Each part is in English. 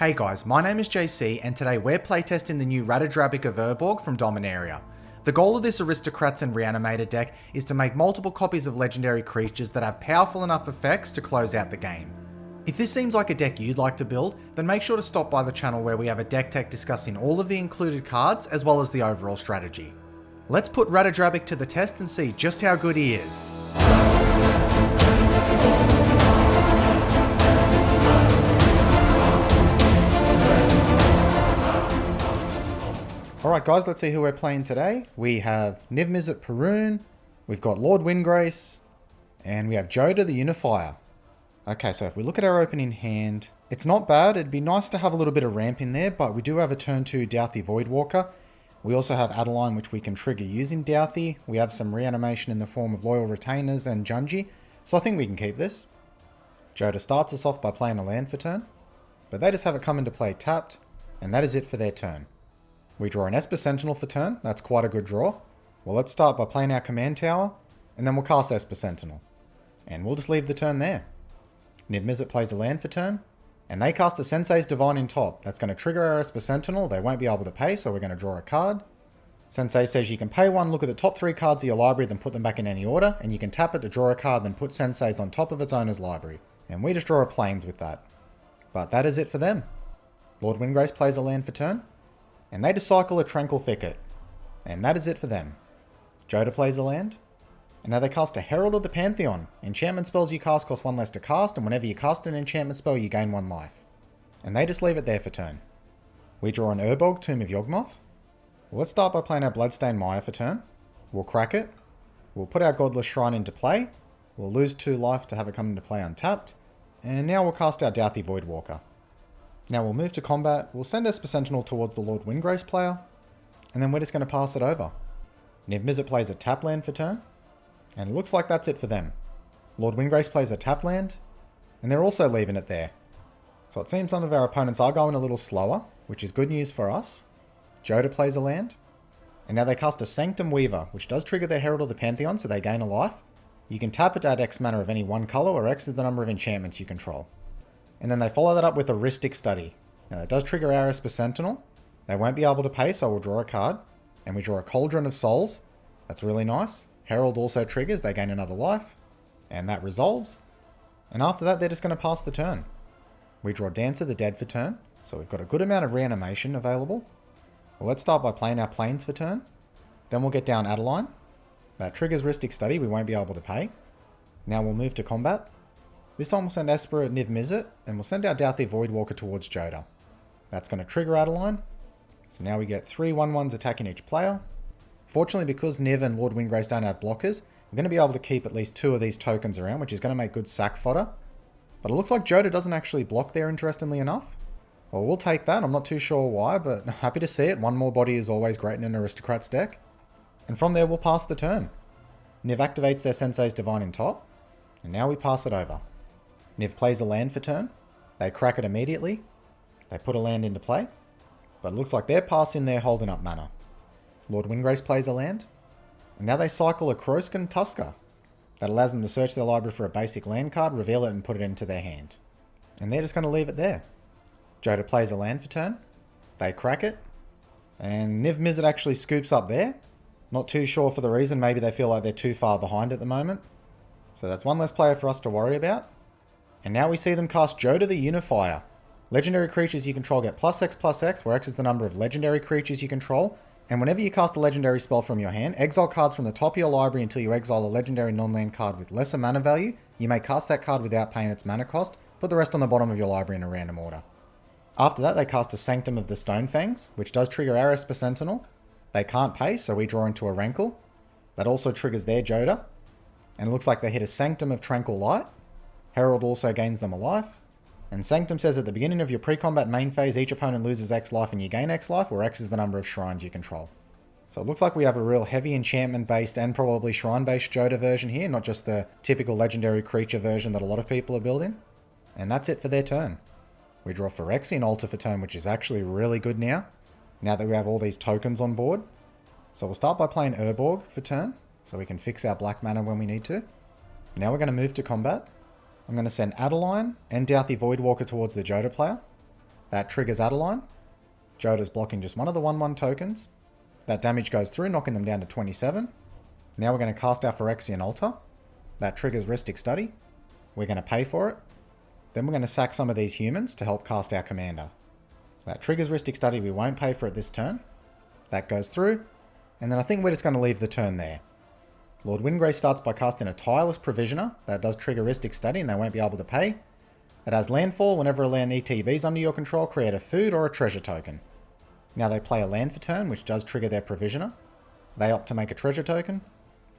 Hey guys, my name is JC and today we're playtesting the new Ratadrabik of Urborg from Dominaria. The goal of this Aristocrats and Reanimator deck is to make multiple copies of legendary creatures that have powerful enough effects to close out the game. If this seems like a deck you'd like to build, then make sure to stop by the channel where we have a deck tech discussing all of the included cards as well as the overall strategy. Let's put Ratadrabik to the test and see just how good he is. Alright guys, let's see who we're playing today. We have Niv-Mizzet Parun, we've got Lord Windgrace, and we have Jodah the Unifier. Okay, so if we look at our opening hand, it's not bad. It'd be nice to have a little bit of ramp in there, but we do have a turn 2 Douthie Voidwalker. We also have Adeline, which we can trigger using Douthie. We have some reanimation in the form of Loyal Retainers and Junji, so I think we can keep this. Jodah starts us off by playing a land for turn, but they just have it come into play tapped, and that is it for their turn. We draw an Esper Sentinel for turn. That's quite a good draw. Well, let's start by playing our command tower, and then we'll cast Esper Sentinel. And we'll just leave the turn there. Niv-Mizzet plays a land for turn, and they cast a Sensei's Divine in top. That's going to trigger our Esper Sentinel. They won't be able to pay, so we're going to draw a card. Sensei says you can pay one, look at the top 3 cards of your library, then put them back in any order, and you can tap it to draw a card, then put Sensei's on top of its owner's library. And we just draw a Plains with that. But that is it for them. Lord Windgrace plays a land for turn, and they just cycle a Tranquil Thicket. And that is it for them. Jodah plays a land. And now they cast a Herald of the Pantheon. Enchantment spells you cast cost 1 less to cast, and whenever you cast an enchantment spell, you gain 1 life. And they just leave it there for turn. We draw an Urborg, Tomb of Yawgmoth. Well, let's start by playing our Bloodstained Mire for turn. We'll crack it. We'll put our Godless Shrine into play. We'll lose 2 life to have it come into play untapped. And now we'll cast our Douthie Voidwalker. Now we'll move to combat, we'll send Esper Sentinel towards the Lord Windgrace player, and then we're just going to pass it over. Niv-Mizzet plays a tap land for turn, and it looks like that's it for them. Lord Windgrace plays a tap land, and they're also leaving it there. So it seems some of our opponents are going a little slower, which is good news for us. Jodah plays a land, and now they cast a Sanctum Weaver, which does trigger their Herald of the Pantheon, so they gain a life. You can tap it to add X mana of any one colour, or X is the number of enchantments you control. And then they follow that up with a Rhystic Study. Now that does trigger our Esper Sentinel. They won't be able to pay, so we'll draw a card. And we draw a Cauldron of Souls. That's really nice. Herald also triggers, they gain another life. And that resolves. And after that, they're just going to pass the turn. We draw Dance of the Dead for turn. So we've got a good amount of reanimation available. Well, let's start by playing our Plains for turn. Then we'll get down Adeline. That triggers Rhystic Study, we won't be able to pay. Now we'll move to combat. This time we'll send Esper at Niv-Mizzet, and we'll send our Douthie Voidwalker towards Jodah. That's going to trigger Adeline. So now we get 3 1/1s attacking each player. Fortunately, because Niv and Lord Windgrace don't have blockers, we're going to be able to keep at least 2 of these tokens around, which is going to make good sack fodder. But it looks like Jodah doesn't actually block there, interestingly enough. Well, we'll take that. I'm not too sure why, but happy to see it. 1 more body is always great in an Aristocrats deck. And from there, we'll pass the turn. Niv activates their Sensei's Divine in top, and now we pass it over. Niv plays a land for turn. They crack it immediately. They put a land into play. But it looks like they're passing there holding up mana. Lord Windgrace plays a land. And now they cycle a Kroasken Tusker. That allows them to search their library for a basic land card, reveal it, and put it into their hand. And they're just going to leave it there. Jodah plays a land for turn. They crack it. And Niv-Mizzet actually scoops up there. Not too sure for the reason. Maybe they feel like they're too far behind at the moment. So that's 1 less player for us to worry about. And now we see them cast Jodah the Unifier. Legendary creatures you control get +X/+X, where X is the number of legendary creatures you control. And whenever you cast a legendary spell from your hand, exile cards from the top of your library until you exile a legendary non-land card with lesser mana value. You may cast that card without paying its mana cost. Put the rest on the bottom of your library in a random order. After that, they cast a Sanctum of the Stonefangs, which does trigger our Esper Sentinel. They can't pay, so we draw into a Rankle. That also triggers their Jodah. And it looks like they hit a Sanctum of Tranquil Light. Herald also gains them a life. And Sanctum says at the beginning of your pre-combat main phase, each opponent loses X life and you gain X life, where X is the number of shrines you control. So it looks like we have a real heavy enchantment-based and probably shrine-based Jodah version here, not just the typical legendary creature version that a lot of people are building. And that's it for their turn. We draw Phyrexian Altar for turn, which is actually really good now that we have all these tokens on board. So we'll start by playing Urborg for turn, so we can fix our black mana when we need to. Now we're going to move to combat. I'm going to send Adeline and Douthie Voidwalker towards the Jodah player. That triggers Adeline. Jodah's blocking just one of the 1/1 tokens. That damage goes through, knocking them down to 27. Now we're going to cast our Phyrexian Altar. That triggers Rhystic Study. We're going to pay for it. Then we're going to sack some of these humans to help cast our commander. That triggers Rhystic Study. We won't pay for it this turn. That goes through. And then I think we're just going to leave the turn there. Lord Windgrace starts by casting a Tireless Provisioner. That does trigger Rhystic Study and they won't be able to pay. It has landfall. Whenever a land ETBs under your control, create a food or a treasure token. Now they play a land for turn, which does trigger their Provisioner. They opt to make a treasure token.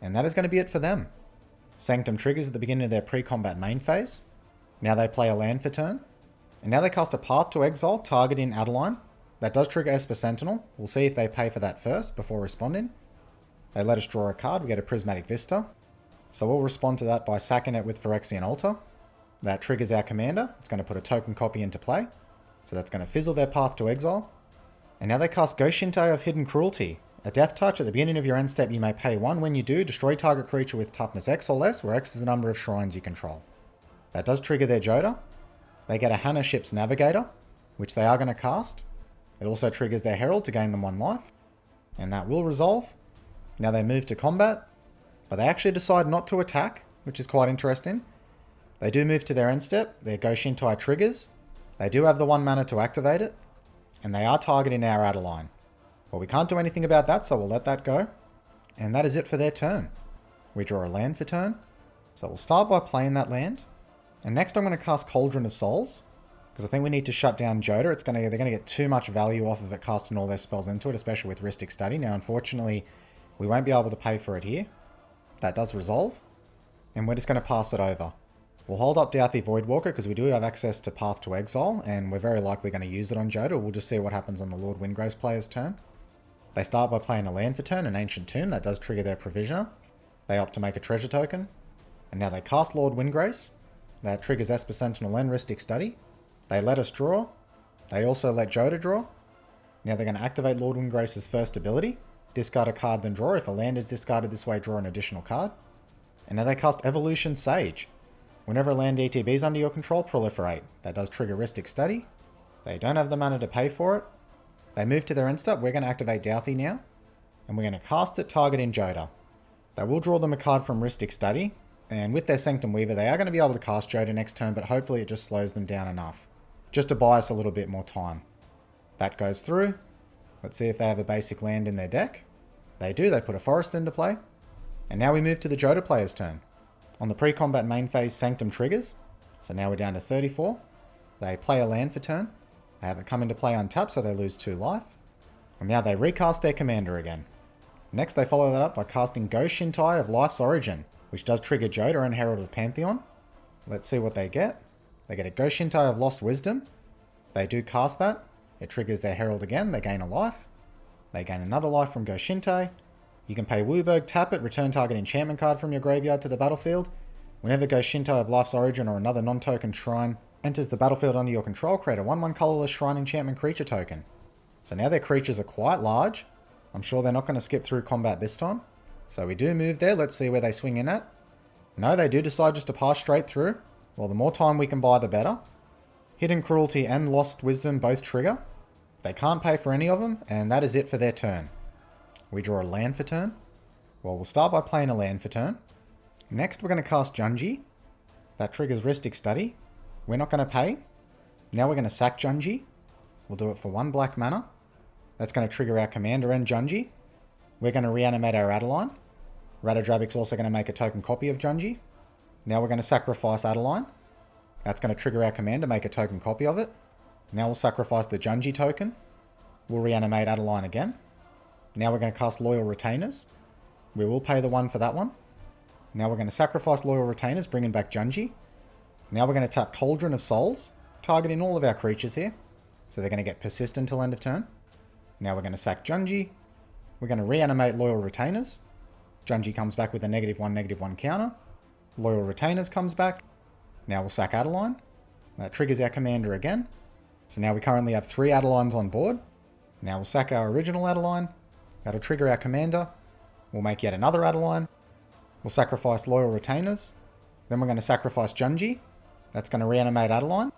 And that is going to be it for them. Sanctum triggers at the beginning of their pre-combat main phase. Now they play a land for turn. And now they cast a Path to Exile, targeting Adeline. That does trigger Esper Sentinel. We'll see if they pay for that first before responding. They let us draw a card. We get a Prismatic Vista. So we'll respond to that by sacking it with Phyrexian Altar. That triggers our commander. It's going to put a token copy into play. So that's going to fizzle their Path to Exile. And now they cast Ghost Shintai of Hidden Cruelty. A death touch at the beginning of your end step, you may pay 1. When you do, destroy target creature with toughness X or less, where X is the number of shrines you control. That does trigger their Jodah. They get a Hannah Ship's Navigator, which they are going to cast. It also triggers their Herald to gain them 1 life. And that will resolve. Now they move to combat, but they actually decide not to attack, which is quite interesting. They do move to their end step. Their Ghost Shintai triggers. They do have the 1 mana to activate it. And they are targeting our Adeline. Well, we can't do anything about that, so we'll let that go. And that is it for their turn. We draw a land for turn. So we'll start by playing that land. And next I'm going to cast Cauldron of Souls, because I think we need to shut down Jodah. They're going to get too much value off of it casting all their spells into it, especially with Rhystic Study. Now, unfortunately, we won't be able to pay for it here. That does resolve. And we're just going to pass it over. We'll hold up Douthie Voidwalker because we do have access to Path to Exile, and we're very likely going to use it on Jodah. We'll just see what happens on the Lord Windgrace player's turn. They start by playing a land for turn, an Ancient Tomb. That does trigger their Provisioner. They opt to make a treasure token. And now they cast Lord Windgrace. That triggers Esper Sentinel and Rhystic Study. They let us draw. They also let Jodah draw. Now they're going to activate Lord Windgrace's first ability. Discard a card, then draw. If a land is discarded this way, draw an additional card. And now they cast Evolution Sage. Whenever a land ETB is under your control, proliferate. That does trigger Rhystic Study. They don't have the mana to pay for it. They move to their end step. We're going to activate Douthie now. And we're going to cast it targeting Jodah. They will draw them a card from Rhystic Study. And with their Sanctum Weaver, they are going to be able to cast Jodah next turn, but hopefully it just slows them down enough. Just to buy us a little bit more time. That goes through. Let's see if they have a basic land in their deck. They do. They put a Forest into play. And now we move to the Jodah player's turn. On the pre-combat main phase, Sanctum triggers. So now we're down to 34. They play a land for turn. They have it come into play untapped, so they lose 2 life. And now they recast their commander again. Next, they follow that up by casting Ghost Shintai of Life's Origin, which does trigger Jodah and Herald of Pantheon. Let's see what they get. They get a Ghost Shintai of Lost Wisdom. They do cast that. It triggers their Herald again. They gain a life. They gain another life from Ghost Shintai. You can pay Wooburg, tap it, return target enchantment card from your graveyard to the battlefield. Whenever Ghost Shintai of Life's Origin or another non-token shrine enters the battlefield under your control, create a 1/1 colorless shrine enchantment creature token. So now their creatures are quite large. I'm sure they're not going to skip through combat this time. So we do move there. Let's see where they swing in at. No, they do decide just to pass straight through. Well, the more time we can buy, the better. Hidden Cruelty and Lost Wisdom both trigger. They can't pay for any of them, and that is it for their turn. We draw a land for turn. Well, we'll start by playing a land for turn. Next, we're going to cast Junji. That triggers Rhystic Study. We're not going to pay. Now we're going to sack Junji. We'll do it for 1 black mana. That's going to trigger our commander and Junji. We're going to reanimate our Adeline. Rata Drabik's also going to make a token copy of Junji. Now we're going to sacrifice Adeline. That's going to trigger our commander, make a token copy of it. Now we'll sacrifice the Junji token. We'll reanimate Adeline again. Now we're going to cast Loyal Retainers. We will pay the 1 for that one. Now we're going to sacrifice Loyal Retainers, bringing back Junji. Now we're going to tap Cauldron of Souls, targeting all of our creatures here. So they're going to get Persistent till end of turn. Now we're going to sack Junji. We're going to reanimate Loyal Retainers. Junji comes back with a -1/-1 counter. Loyal Retainers comes back. Now we'll sack Adeline. That triggers our commander again. So now we currently have 3 Adelines on board. Now we'll sack our original Adeline. That'll trigger our commander. We'll make yet another Adeline. We'll sacrifice Loyal Retainers. Then we're going to sacrifice Junji. That's going to reanimate Adeline.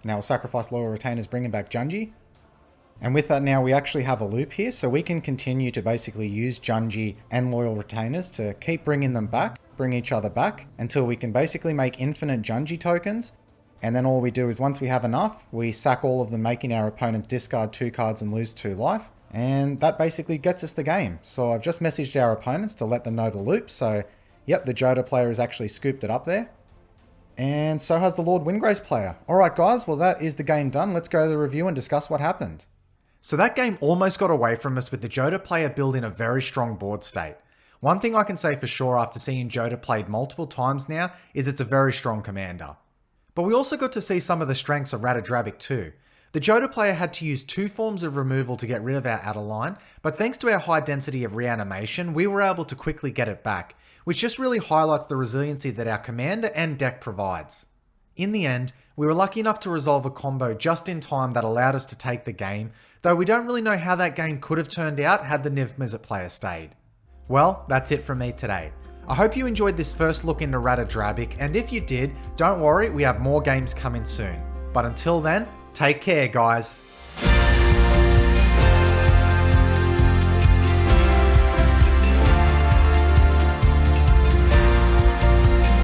Now we'll sacrifice Loyal Retainers, bringing back Junji. And with that now we actually have a loop here, so we can continue to basically use Junji and Loyal Retainers to keep bringing them back, bring each other back, until we can basically make infinite Junji tokens. And then all we do is once we have enough, we sack all of them, making our opponent discard 2 cards and lose 2 life. And that basically gets us the game. So I've just messaged our opponents to let them know the loop. So yep, the Jodah player has actually scooped it up there. And so has the Lord Windgrace player. Alright guys, well that is the game done. Let's go to the review and discuss what happened. So that game almost got away from us with the Jodah player building a very strong board state. One thing I can say for sure after seeing Jodah played multiple times now is it's a very strong commander. But we also got to see some of the strengths of Rata Drabik too. The Jodah player had to use 2 forms of removal to get rid of our Adeline, but thanks to our high density of reanimation, we were able to quickly get it back, which just really highlights the resiliency that our commander and deck provides. In the end, we were lucky enough to resolve a combo just in time that allowed us to take the game, though we don't really know how that game could have turned out had the Niv-Mizzet player stayed. Well, that's it from me today. I hope you enjoyed this first look into Rata Drabik, and if you did, don't worry, we have more games coming soon. But until then, take care guys.